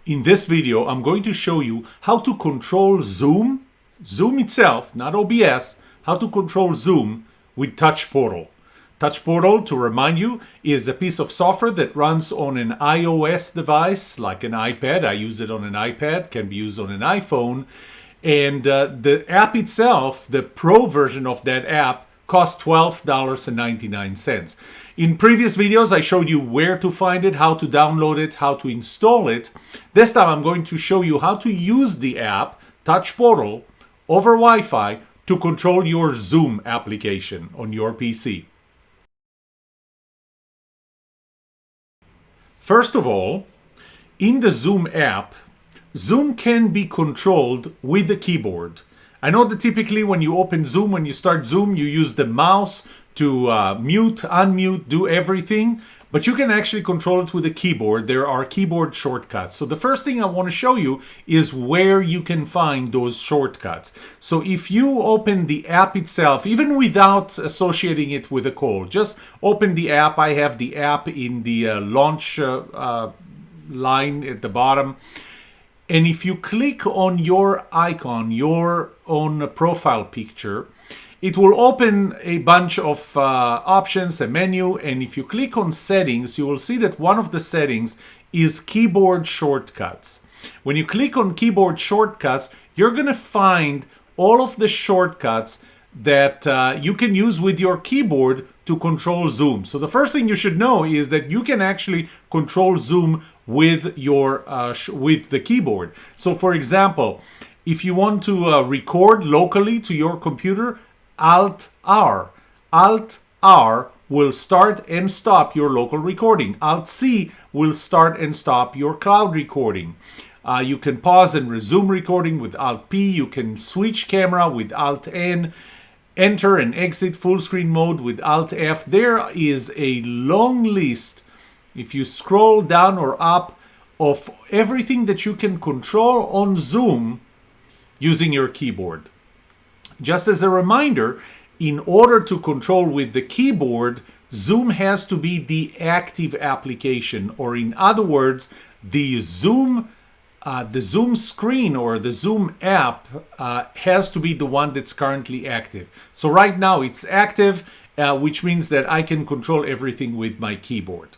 In this video, I'm going to show you how to control Zoom itself, not OBS, how to control Zoom with Touch Portal. Touch Portal, to remind you, is a piece of software that runs on an iOS device, like an iPad. I use it on an iPad, can be used on an iPhone. And the app itself, the Pro version of that app, costs $12.99. In previous videos, I showed you where to find it, how to download it, how to install it. This time, I'm going to show you how to use the app, Touch Portal, over Wi-Fi to control your Zoom application on your PC. First of all, in the Zoom app, Zoom can be controlled with the keyboard. I know that typically when you open Zoom, when you start Zoom, you use the mouse to mute, unmute, do everything. But you can actually control it with a keyboard. There are keyboard shortcuts. So the first thing I want to show you is where you can find those shortcuts. So if you open the app itself, even without associating it with a call, just open the app. I have the app in the launch line at the bottom. And if you click on your icon, your own profile picture, it will open a bunch of options, a menu. And if you click on settings, you will see that one of the settings is keyboard shortcuts. When you click on keyboard shortcuts, you're going to find all of the shortcuts that you can use with your keyboard to control Zoom. So the first thing you should know is that you can actually control Zoom with your with the keyboard. So for example, if you want to record locally to your computer, Alt-R. Alt-R will start and stop your local recording. Alt-C will start and stop your cloud recording. You can pause and resume recording with Alt-P. You can switch camera with Alt-N. Enter and exit full screen mode with Alt-F. There is a long list, if you scroll down or up, of everything that you can control on Zoom using your keyboard. Just as a reminder, in order to control with the keyboard, Zoom has to be the active application, or in other words, the Zoom screen or the Zoom app has to be the one that's currently active. So right now it's active, which means that I can control everything with my keyboard.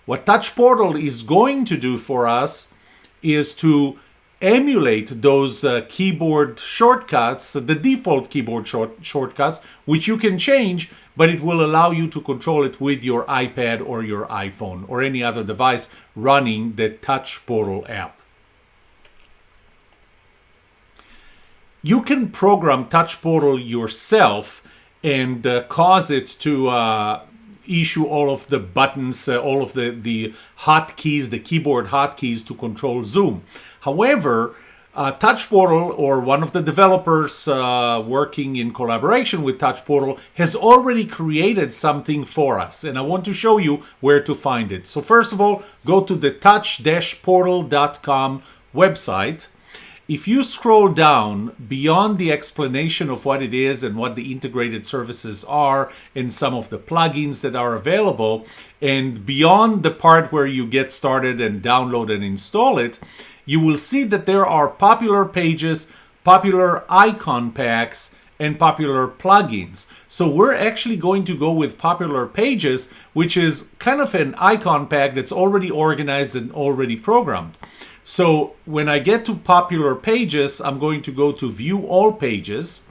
What Touch Portal is going to do for us is to emulate those keyboard shortcuts, the default keyboard shortcuts, which you can change, but it will allow you to control it with your iPad or your iPhone or any other device running the Touch Portal app. You can program Touch Portal yourself and cause it to issue all of the buttons, all of the hotkeys, the keyboard hotkeys to control Zoom. However, Touch Portal, or one of the developers working in collaboration with Touch Portal, has already created something for us, and I want to show you where to find it. So first of all, go to the touch-portal.com website. If you scroll down beyond the explanation of what it is and what the integrated services are and some of the plugins that are available, and beyond the part where you get started and download and install it, you will see that there are popular pages, popular icon packs, and popular plugins. So we're actually going to go with popular pages, which is kind of an icon pack that's already organized and already programmed. So when I get to popular pages, I'm going to go to view all pages.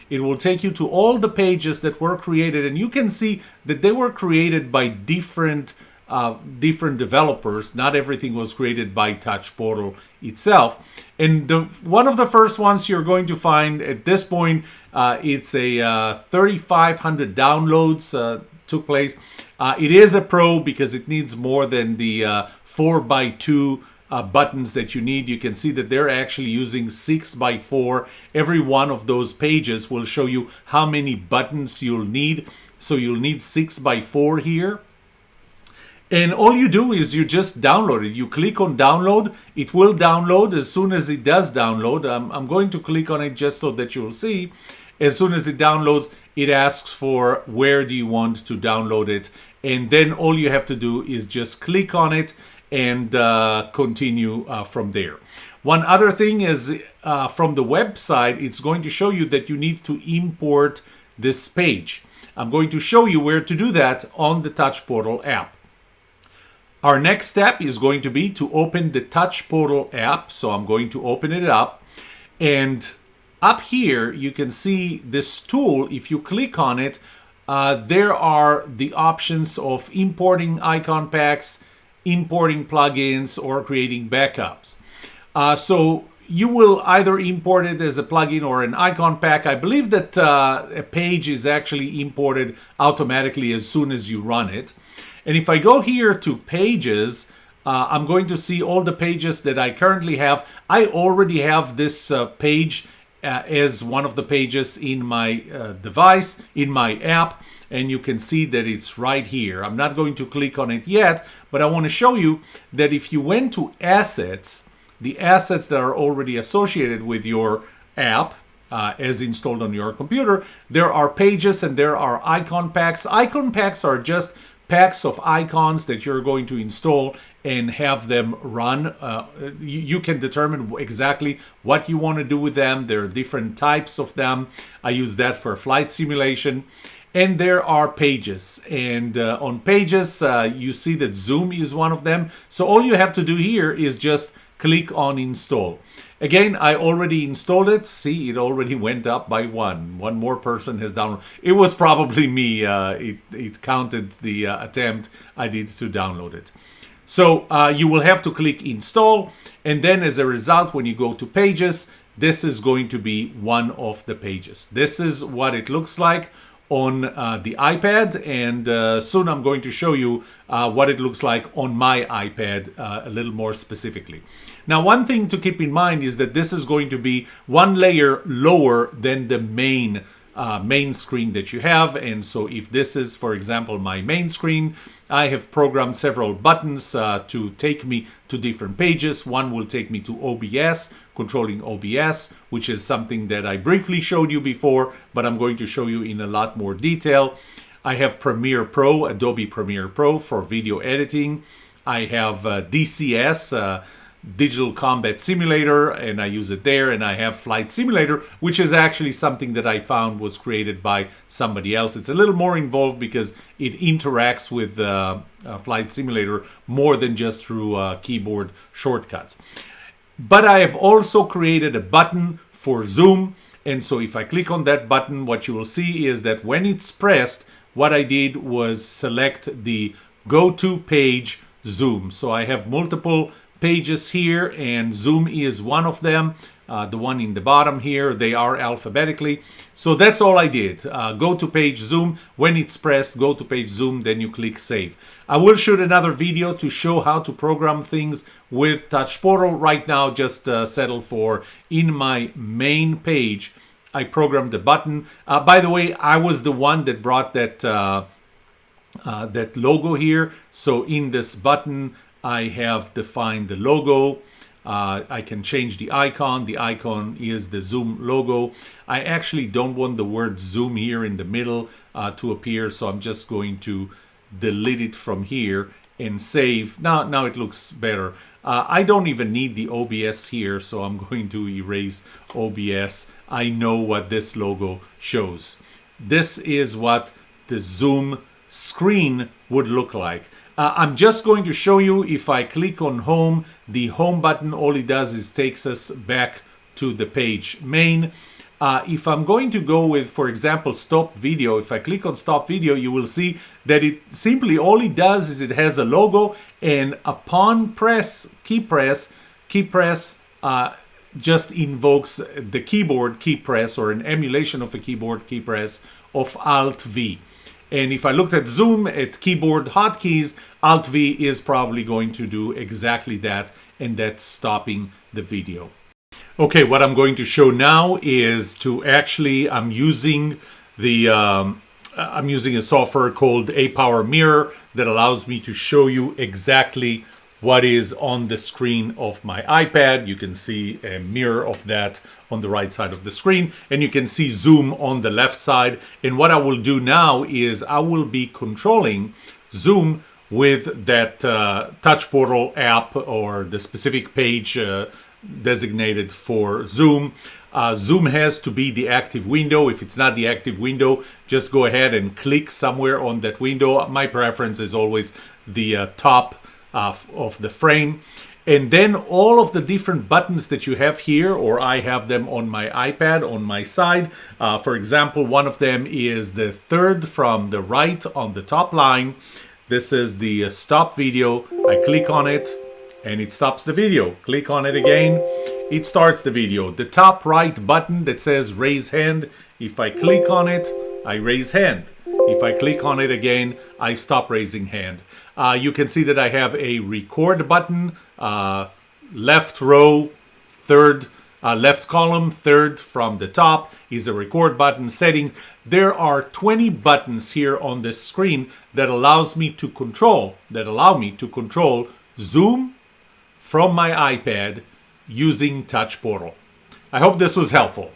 It will take you to all the pages that were created, and you can see that they were created by different developers. Not everything was created by Touch Portal itself. And one of the first ones you're going to find at this point, it's a 3,500 downloads took place. It is a pro because it needs more than the 4x2 buttons that you need. You can see that they're actually using 6x4. Every one of those pages will show you how many buttons you'll need. So you'll need 6x4 here. And all you do is you just download it. You click on download. It will download. As soon as it does download, I'm going to click on it just so that you'll see. As soon as it downloads, it asks for where do you want to download it. And then all you have to do is just click on it and continue from there. One other thing is from the website, it's going to show you that you need to import this page. I'm going to show you where to do that on the Touch Portal app. Our next step is going to be to open the Touch Portal app. So I'm going to open it up, and up here you can see this tool. If you click on it, there are the options of importing icon packs, importing plugins, or creating backups. So you will either import it as a plugin or an icon pack. I believe that a page is actually imported automatically as soon as you run it. And if I go here to pages, I'm going to see all the pages that I currently have. I already have this page as one of the pages in my device, in my app, and you can see that it's right here. I'm not going to click on it yet, but I want to show you that if you went to assets, the assets that are already associated with your app, as installed on your computer, there are pages and there are icon packs. Icon packs are just packs of icons that you're going to install and have them run. You can determine exactly what you want to do with them. There are different types of them. I use that for flight simulation. And there are pages. And on pages, you see that Zoom is one of them. So all you have to do here is just click on install. Again, I already installed it. See, it already went up by one. One more person has downloaded. It was probably me. It counted the attempt I did to download it. So you will have to click install. And then as a result, when you go to pages, this is going to be one of the pages. This is what it looks like on the iPad, and soon I'm going to show you what it looks like on my iPad a little more specifically. Now, one thing to keep in mind is that this is going to be one layer lower than the main screen that you have. And so if this is, for example, my main screen, I have programmed several buttons to take me to different pages. One will take me to OBS, controlling OBS, which is something that I briefly showed you before, but I'm going to show you in a lot more detail. I have Premiere Pro, Adobe Premiere Pro for video editing. I have DCS, Digital Combat Simulator, and I use it there. And I have Flight Simulator, which is actually something that I found was created by somebody else. It's a little more involved because it interacts with Flight Simulator more than just through keyboard shortcuts. But I have also created a button for Zoom. And so if I click on that button, what you will see is that when it's pressed, what I did was select the Go To Page Zoom. So I have multiple pages here, and Zoom is one of them. The one in the bottom here, they are alphabetically. So that's all I did. Go to page Zoom. When it's pressed, go to page Zoom, then you click save. I will shoot another video to show how to program things with Touch Portal. Right now, just settle for in my main page, I programmed the button. By the way, I was the one that brought that logo here. So in this button, I have defined the logo. I can change the icon. The icon is the Zoom logo. I actually don't want the word Zoom here in the middle to appear, so I'm just going to delete it from here and save. Now it looks better. I don't even need the OBS here, so I'm going to erase OBS. I know what this logo shows. This is what the Zoom screen would look like. I'm just going to show you, if I click on home, the home button, all it does is takes us back to the page main. If I'm going to go with, for example, stop video, if I click on stop video, you will see that it simply, all it does is it has a logo, and upon key press just invokes the keyboard key press, or an emulation of a keyboard key press of Alt V. And if I looked at Zoom at keyboard hotkeys, Alt V is probably going to do exactly that, and that's stopping the video. Okay, what I'm going to show now is I'm using a software called A-Power Mirror that allows me to show you exactly what is on the screen of my iPad. You can see a mirror of that on the right side of the screen, and you can see Zoom on the left side. And what I will do now is I will be controlling Zoom with that Touch Portal app or the specific page designated for Zoom. Zoom has to be the active window. If it's not the active window, just go ahead and click somewhere on that window. My preference is always the top of the frame. And then all of the different buttons that you have here, or I have them on my iPad on my side. For example, one of them is the third from the right on the top line. This is the stop video. I click on it and it stops the video. Click on it again, it starts the video. The top right button that says raise hand, if I click on it, I raise hand. If I click on it again, I stop raising hand. You can see that I have a record button, left row, third, left column, third from the top is a record button. Settings. There are 20 buttons here on this screen that allow me to control Zoom from my iPad using Touch Portal. I hope this was helpful.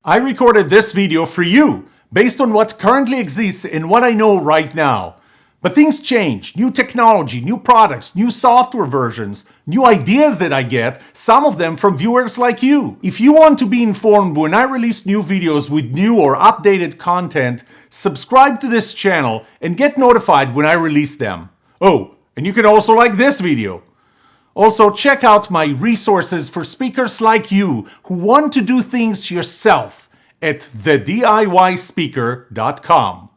I recorded this video for you based on what currently exists and what I know right now. But things change, new technology, new products, new software versions, new ideas that I get, some of them from viewers like you. If you want to be informed when I release new videos with new or updated content, subscribe to this channel and get notified when I release them. Oh, and you can also like this video. Also, check out my resources for speakers like you who want to do things yourself at thediyspeaker.com.